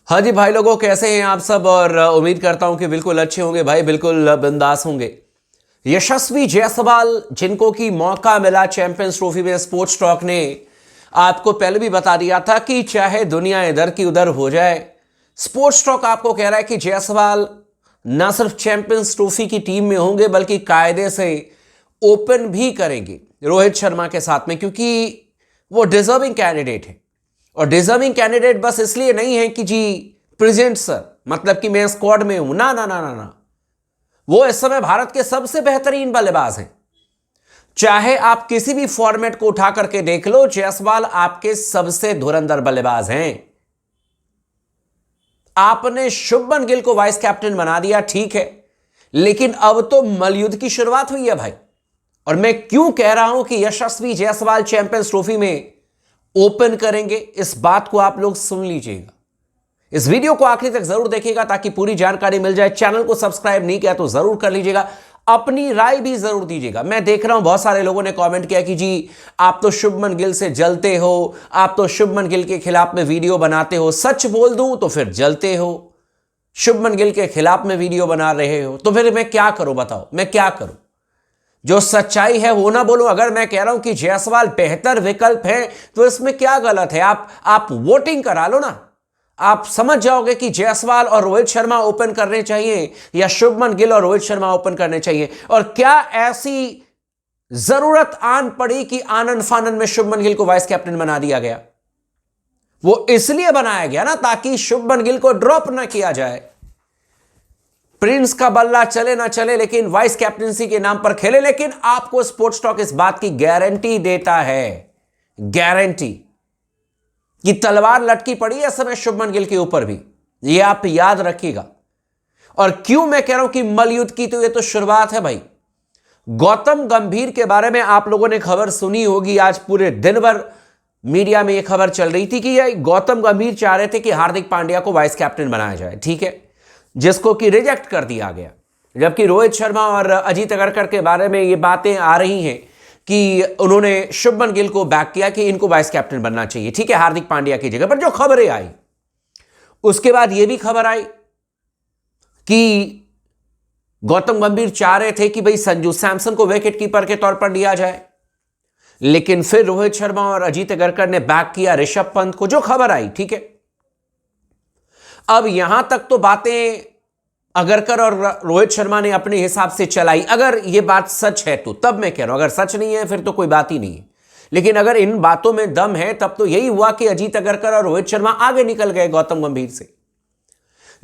हाँ जी भाई लोगों, कैसे हैं आप सब। और उम्मीद करता हूं कि बिल्कुल अच्छे होंगे भाई, बिल्कुल बिंदास होंगे। यशस्वी जायसवाल, जिनको कि मौका मिला चैंपियंस ट्रॉफी में, स्पोर्ट्स टॉक ने आपको पहले भी बता दिया था कि चाहे दुनिया इधर की उधर हो जाए, स्पोर्ट्स टॉक आपको कह रहा है कि जायसवाल ना सिर्फ चैंपियंस ट्रॉफी की टीम में होंगे बल्कि कायदे से ओपन भी करेंगे रोहित शर्मा के साथ में, क्योंकि वो डिजर्विंग कैंडिडेट है। और डिजर्विंग कैंडिडेट बस इसलिए नहीं है कि जी प्रेजेंट सर, मतलब कि मैं स्क्वाड में हूं, ना ना ना ना ना, वो इस समय भारत के सबसे बेहतरीन बल्लेबाज हैं। चाहे आप किसी भी फॉर्मेट को उठा करके देख लो, जायसवाल आपके सबसे धुरंधर बल्लेबाज हैं। आपने शुभमन गिल को वाइस कैप्टन बना दिया, ठीक है, लेकिन अब तो मलयुद्ध की शुरुआत हुई है भाई। और मैं क्यों कह रहा हूं कि यशस्वी जायसवाल चैंपियंस ट्रॉफी में ओपन करेंगे, इस बात को आप लोग सुन लीजिएगा। इस वीडियो को आखिरी तक जरूर देखिएगा ताकि पूरी जानकारी मिल जाए। चैनल को सब्सक्राइब नहीं किया तो जरूर कर लीजिएगा, अपनी राय भी जरूर दीजिएगा। मैं देख रहा हूं बहुत सारे लोगों ने कमेंट किया कि जी आप तो शुभमन गिल से जलते हो, आप तो शुभमन गिल के खिलाफ में वीडियो बनाते हो। सच बोल दूं तो फिर जलते हो, शुभमन गिल के खिलाफ में वीडियो बना रहे हो, तो फिर मैं क्या करूं, बताओ मैं क्या करूं। जो सच्चाई है वो ना बोलो। अगर मैं कह रहा हूं कि जायसवाल बेहतर विकल्प है तो इसमें क्या गलत है। आप वोटिंग करा लो ना, आप समझ जाओगे कि जायसवाल और रोहित शर्मा ओपन करने चाहिए या शुभमन गिल और रोहित शर्मा ओपन करने चाहिए। और क्या ऐसी जरूरत आन पड़ी कि आनंद फानन में शुभमन गिल को वाइस कैप्टन बना दिया गया। वो इसलिए बनाया गया ना ताकि शुभमन गिल को ड्रॉप ना किया जाए। प्रिंस का बल्ला चले ना चले, लेकिन वाइस कैप्टनसी के नाम पर खेले। लेकिन आपको स्पोर्ट्स टॉक इस बात की गारंटी देता है, गारंटी, कि तलवार लटकी पड़ी है इस समय शुभमन गिल के ऊपर भी, ये आप याद रखिएगा। और क्यों मैं कह रहा हूं कि मलयुद्ध की, तो ये तो शुरुआत है भाई। गौतम गंभीर के बारे में आप लोगों ने खबर सुनी होगी, आज पूरे दिन भर मीडिया में यह खबर चल रही थी कि ये गौतम गंभीर चाह रहे थे कि हार्दिक पांड्या को वाइस कैप्टन बनाया जाए, ठीक है, जिसको कि रिजेक्ट कर दिया गया। जबकि रोहित शर्मा और अजीत अगरकर के बारे में ये बातें आ रही हैं कि उन्होंने शुभमन गिल को बैक किया कि इनको वाइस कैप्टन बनना चाहिए, ठीक है, हार्दिक पांड्या की जगह पर। जो खबरें आई उसके बाद यह भी खबर आई कि गौतम गंभीर चाह रहे थे कि भाई संजू सैमसन को विकेट कीपर के तौर पर लिया जाए, लेकिन फिर रोहित शर्मा और अजीत अगरकर ने बैक किया ऋषभ पंत को। जो खबर आई, ठीक है, अब यहां तक तो बातें अगरकर और रोहित शर्मा ने अपने हिसाब से चलाई। अगर यह बात सच है तो, तब मैं कह रहा हूं, अगर सच नहीं है फिर तो कोई बात ही नहीं है। लेकिन अगर इन बातों में दम है तब तो यही हुआ कि अजीत अगरकर और रोहित शर्मा आगे निकल गए गौतम गंभीर से।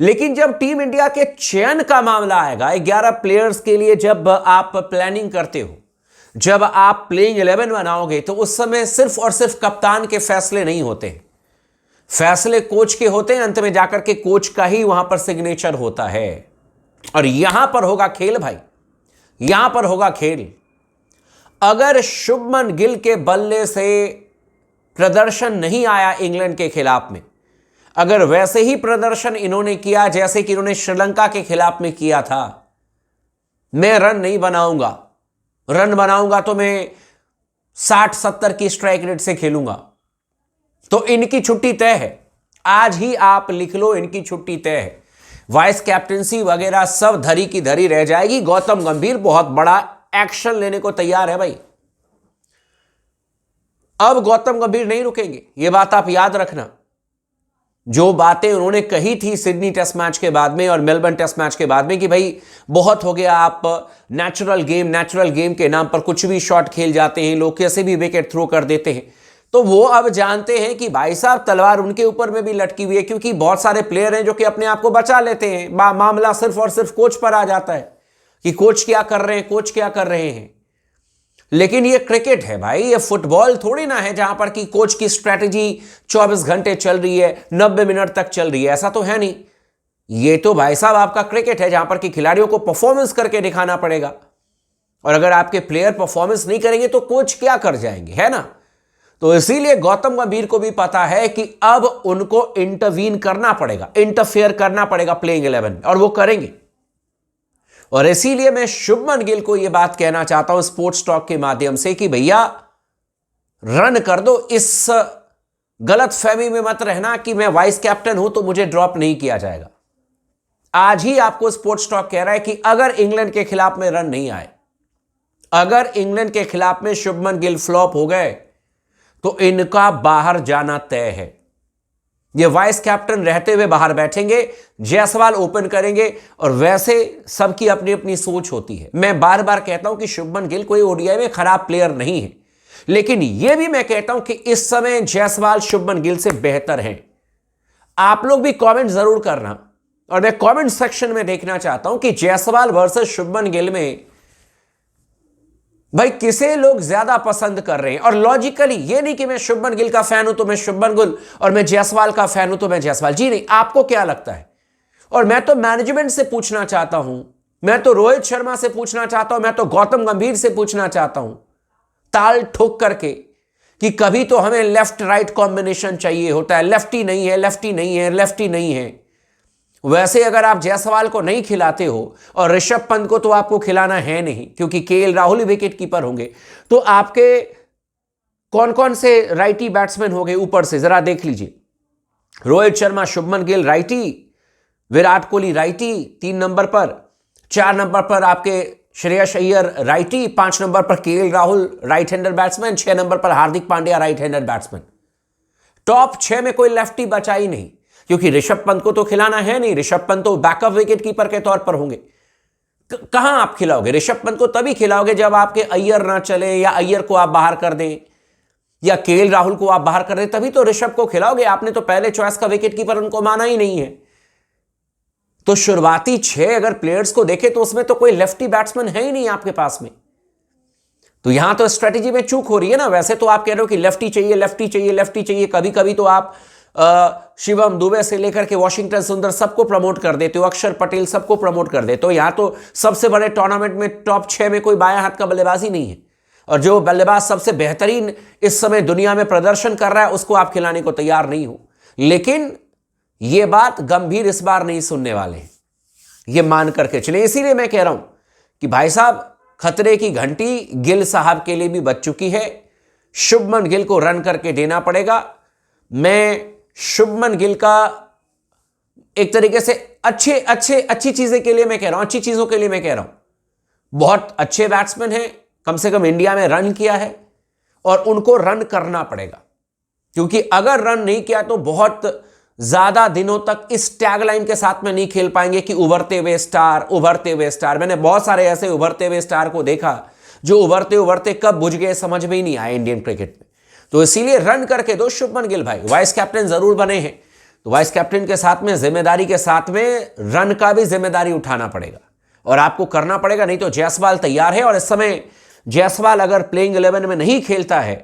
लेकिन जब टीम इंडिया के चयन का मामला आएगा, 11 प्लेयर्स के लिए जब आप प्लानिंग करते हो, जब आप प्लेइंग 11 बनाओगे, तो उस समय सिर्फ और सिर्फ कप्तान के फैसले नहीं होते हैं, फैसले कोच के होते हैं। अंत में जाकर के कोच का ही वहां पर सिग्नेचर होता है। और यहां पर होगा खेल भाई, यहां पर होगा खेल। अगर शुभमन गिल के बल्ले से प्रदर्शन नहीं आया इंग्लैंड के खिलाफ में, अगर वैसे ही प्रदर्शन इन्होंने किया जैसे कि इन्होंने श्रीलंका के खिलाफ में किया था, मैं रन नहीं बनाऊंगा, रन बनाऊंगा तो मैं 60-70 की स्ट्राइक रेट से खेलूंगा, तो इनकी छुट्टी तय है। आज ही आप लिख लो, इनकी छुट्टी तय है। वाइस कैप्टनसी वगैरह सब धरी की धरी रह जाएगी। गौतम गंभीर बहुत बड़ा एक्शन लेने को तैयार है भाई। अब गौतम गंभीर नहीं रुकेंगे, यह बात आप याद रखना। जो बातें उन्होंने कही थी सिडनी टेस्ट मैच के बाद में और मेलबर्न टेस्ट मैच के बाद में कि भाई बहुत हो गया, आप नेचुरल गेम के नाम पर कुछ भी शॉट खेल जाते हैं, लोग कैसे भी विकेट थ्रो कर देते हैं, तो वो अब जानते हैं कि भाई साहब तलवार उनके ऊपर में भी लटकी हुई है। क्योंकि बहुत सारे प्लेयर हैं जो कि अपने आप को बचा लेते हैं, मामला सिर्फ और सिर्फ कोच पर आ जाता है कि कोच क्या कर रहे हैं, कोच क्या कर रहे हैं। लेकिन ये क्रिकेट है भाई, ये फुटबॉल थोड़ी ना है जहां पर कि कोच की स्ट्रैटेजी 24 घंटे चल रही है, 90 मिनट तक चल रही है, ऐसा तो है नहीं। ये तो भाई साहब आपका क्रिकेट है जहां पर कि खिलाड़ियों को परफॉर्मेंस करके दिखाना पड़ेगा। और अगर आपके प्लेयर परफॉर्मेंस नहीं करेंगे तो कोच क्या कर जाएंगे, है ना। तो इसीलिए गौतम गंभीर को भी पता है कि अब उनको इंटरवीन करना पड़ेगा, इंटरफेयर करना पड़ेगा प्लेइंग 11, और वो करेंगे। और इसीलिए मैं शुभमन गिल को यह बात कहना चाहता हूं स्पोर्ट्स टॉक के माध्यम से कि भैया रन कर दो, इस गलत फहमी में मत रहना कि मैं वाइस कैप्टन हूं तो मुझे ड्रॉप नहीं किया जाएगा। आज ही आपको स्पोर्ट्स टॉक कह रहा है कि अगर इंग्लैंड के खिलाफ में रन नहीं आए, अगर इंग्लैंड के खिलाफ में शुभमन गिल फ्लॉप हो गए तो इनका बाहर जाना तय है। ये वाइस कैप्टन रहते हुए बाहर बैठेंगे, जायसवाल ओपन करेंगे, और वैसे सबकी अपनी अपनी सोच होती है। मैं बार बार कहता हूं कि शुभमन गिल कोई ओडीआई में खराब प्लेयर नहीं है, लेकिन यह भी मैं कहता हूं कि इस समय जायसवाल शुभमन गिल से बेहतर हैं। आप लोग भी कमेंट जरूर करना, और मैं कमेंट सेक्शन में देखना चाहता हूं कि जायसवाल वर्सेस शुभमन गिल में भाई किसे लोग ज्यादा पसंद कर रहे हैं। और लॉजिकली ये नहीं कि मैं शुभमन गिल का फैन हूं तो मैं शुभमन गिल, और मैं जायसवाल का फैन हूं तो मैं जायसवाल। जी नहीं, आपको क्या लगता है? और मैं तो मैनेजमेंट से पूछना चाहता हूं, मैं तो रोहित शर्मा से पूछना चाहता हूं, मैं तो गौतम गंभीर से पूछना चाहता हूं, ताल ठोक करके, कि कभी तो हमें लेफ्ट राइट कॉम्बिनेशन चाहिए होता है, लेफ्टी नहीं है, लेफ्टी नहीं है, लेफ्टी नहीं है। वैसे अगर आप जायसवाल को नहीं खिलाते हो और ऋषभ पंत को तो आपको खिलाना है नहीं, क्योंकि केएल राहुल विकेट कीपर होंगे, तो आपके कौन कौन से राइटी बैट्समैन हो गए ऊपर से जरा देख लीजिए। Rohit Sharma, Shubman Gill righty, Virat Kohli righty 3 number पर, 4 नंबर पर आपके श्रेयस अय्यर राइटी, 5 नंबर पर KL Rahul right hander batsman, 6 number पर Hardik Pandya right hander batsman. Top 6 में कोई लेफ्टी बचा ही नहीं, क्योंकि ऋषभ पंत को तो खिलाना है नहीं। ऋषभ पंत तो बैकअप विकेट कीपर के तौर पर होंगे। कहां आप खिलाओगे? ऋषभ पंत को तभी खिलाओगे जब आपके अय्यर ना चले, या अय्यर को आप बाहर कर दें, या केएल राहुल को आप बाहर कर दें, तभी तो ऋषभ को खिलाओगे। आपने तो पहले चॉइस का विकेट कीपर उनको माना ही नहीं है। तो शुरुआती 6 अगर प्लेयर्स को देखें तो उसमें तो कोई लेफ्टी बैट्समैन है ही नहीं आपके पास में। तो यहां तो स्ट्रेटेजी में चूक हो रही है ना। वैसे तो आप कह रहे हो कि लेफ्टी चाहिए, लेफ्टी चाहिए, लेफ्टी चाहिए। कभी कभी तो आप शिवम दुबे से लेकर के वॉशिंगटन सुंदर सबको प्रमोट कर देते हो, अक्षर पटेल सबको प्रमोट कर देते हो। यहां तो सबसे बड़े टूर्नामेंट में टॉप 6 में कोई बायां हाथ का बल्लेबाज ही नहीं है, और जो बल्लेबाज सबसे बेहतरीन इस समय दुनिया में प्रदर्शन कर रहा है उसको आप खिलाने को तैयार नहीं हो। लेकिन यह बात गंभीर इस बार नहीं सुनने वाले हैं, यह मान करके चले। इसीलिए मैं कह रहा हूं कि भाई साहब, खतरे की घंटी गिल साहब के लिए भी बज चुकी है। शुभमन गिल को रन करके देना पड़ेगा। मैं शुभमन गिल का एक तरीके से अच्छी चीजें के लिए मैं कह रहा हूं, अच्छी चीजों के लिए मैं कह रहा हूं। बहुत अच्छे बैट्समैन हैं, कम से कम इंडिया में रन किया है, और उनको रन करना पड़ेगा, क्योंकि अगर रन नहीं किया तो बहुत ज्यादा दिनों तक इस टैगलाइन के साथ में नहीं खेल पाएंगे कि उभरते हुए स्टार, उभरते हुए स्टार। मैंने बहुत सारे ऐसे उभरते हुए स्टार को देखा जो उभरते उभरते कब बुझ गए समझ में ही नहीं आया इंडियन क्रिकेट में। तो इसीलिए रन करके दो शुभमन गिल भाई। वाइस कैप्टन जरूर बने हैं, तो वाइस कैप्टन के साथ में जिम्मेदारी के साथ में रन का भी जिम्मेदारी उठाना पड़ेगा, और आपको करना पड़ेगा। नहीं तो जायसवाल तैयार है, और इस समय जायसवाल अगर प्लेइंग 11 में नहीं खेलता है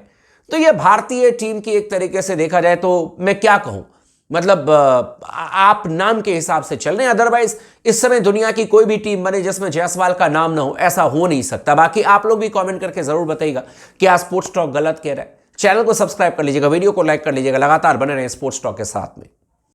तो यह भारतीय टीम की एक तरीके से देखा जाए तो मैं क्या कहूं, मतलब आप नाम के हिसाब से चल रहे हैं। अदरवाइज इस समय दुनिया की कोई भी टीम बने जिसमें जायसवाल का नाम ना हो, ऐसा हो नहीं सकता। बाकी आप लोग भी कमेंट करके जरूर बताइएगा क्या स्पोर्ट्स टॉक गलत कह रहा है। चैनल को सब्सक्राइब कर लीजिएगा, वीडियो को लाइक कर लीजिएगा, लगातार बने रहें स्पोर्ट्स टॉक के साथ में।